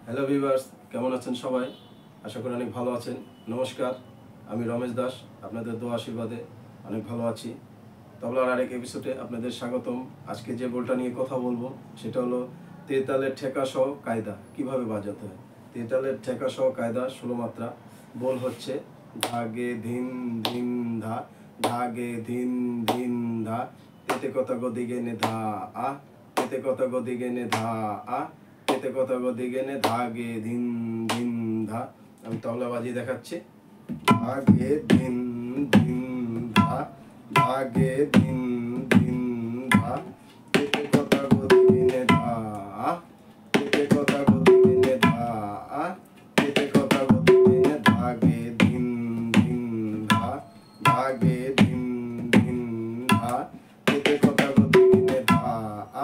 Hello viewers, কেমন আছেন সবাই? আশা করি অনেক ভালো আছেন। নমস্কার, আমি রমেশ দাস। আপনাদের দোয়া আশীর্বাদে অনেক ভালো আছি। তবলার আরেক এপিসোডে আপনাদের স্বাগতম। আজকে যে বলটা নিয়ে কথা বলবো সেটা হলো তেতালের ঠেকা সহ কায়দা কিভাবে বাজাতে হয়। তেতালের ঠেকা সহ কায়দা 16 মাত্রা। বল হচ্ছে ধাগে ধিন ধিন ধা, ধাগে ধিন ধিন ধা, তেতে কথা গদিগে নে ধা আ, তেতে কথা গদিগে নে ধা আ, তেতে কথা গদিগে নে ধাগে ধিন ধিন ধা। আমি তবলা বাজিয়ে দেখাচ্ছি। ধাগে ধিন ধিন ধা, ধাগে ধিন ধিন ধা, তেতে কথা গদিগে নে ধা আ, তেতে কথা গদিগে নে ধা আ, তেতে কথা গদিগে নে ধাগে ধিন ধিন ধা, ধাগে ধিন ধিন ধা, তেতে কথা গদিগে নে ধা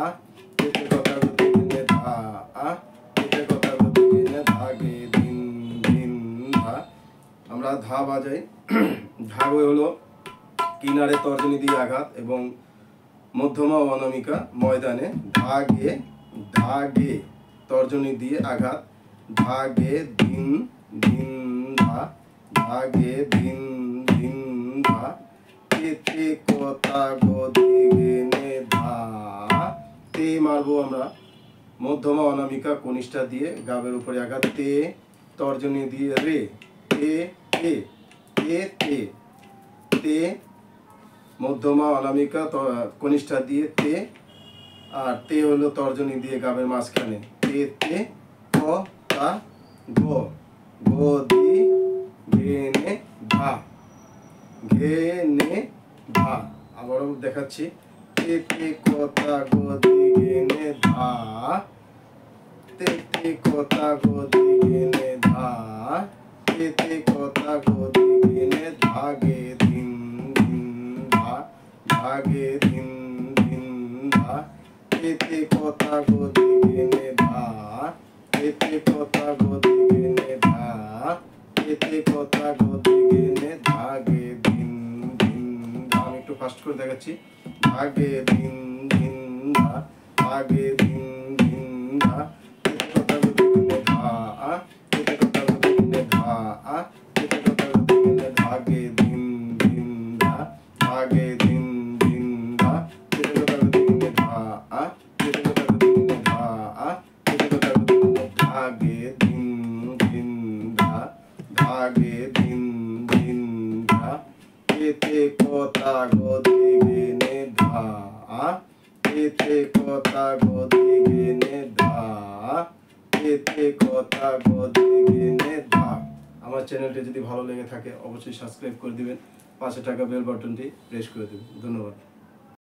আ, তেতে কথা গদিগে নে ধা আ, তেতে কথা গদিগে নে ধাগে ধিন ধিন ধা। আমরা ধা বাজাই। ধাগে হলো কিনারে তর্জনী দিয়ে আঘাত এবং মধ্যমা ও অনামিকা ময়দানে ধাগে ধাগে তর্জনী দিয়ে আঘাত, ধাগে ধিন ধিন ধা, ধাগে ধিন ধিন ধা, তেতে কথা গদিগে নে ধা। তে মারবো আমরা মধ্যমা অনামিকা কনিষ্ঠা দিয়ে গাবের উপরে আঘাত, তে তর্জনী দিয়ে রে, তে তে তে তে তে, মধ্যমা অনামিকা কনিষ্ঠা দিয়ে তে, আর তে হলো তর্জনী দিয়ে গাবের মাঝখানে, তে তে ক তা গ, গ দি ঘে নে ধা, ঘে নে ধা। আবারও দেখাচ্ছি, তে তে ক তা গ দি ঘে নে ধা, তে তে ক তা গ দি ঘে নে ধা, তে তে ক তা গ দি ঘে নে ধাগে ধিন ধিন ধা, ধাগে ধিন ধিন ধা, তে তে ক তা গ দি ঘে নে ধা, তে তে ক তা গ দি ঘে নে ধা, তে তে ক তা গ দি ঘে নে ধাগে ধিন ধিন ধা। আমি একটু ফাস্ট করে দেখাচ্ছি। ধাগে ধিন ধিন ধা, ধাগে ধিন ধিন ধা, তেতে কথা গ দি ঘে নে ধা আ, তেতে কথা গ দি ঘে নে ধা আ, তেতে কথা গ দি ঘে নে ধাগে ধিন ধিন ধা, ধাগে ধিন ধিন ধা, তেতে কথা গ দি ঘে নে ধা আ, তেতে কথা গ দি ঘে নে ধা আ, তেতে কথা গ দি ঘে নে ধাগে ধিন ধিন ধা, ধাগে ধিন ধিন ধা, তেতে কথা গ দি ঘে নে ধা আ, তেতে কথা গ দি ঘে নে ধা, তেতে কথা গ দি ঘে নে ধা। আমার চ্যানেলটি যদি ভালো লেগে থাকে অবশ্যই সাবস্ক্রাইব করে দিবেন, পাশে থাকা বেল বাটনটি প্রেস করে দেবেন। ধন্যবাদ।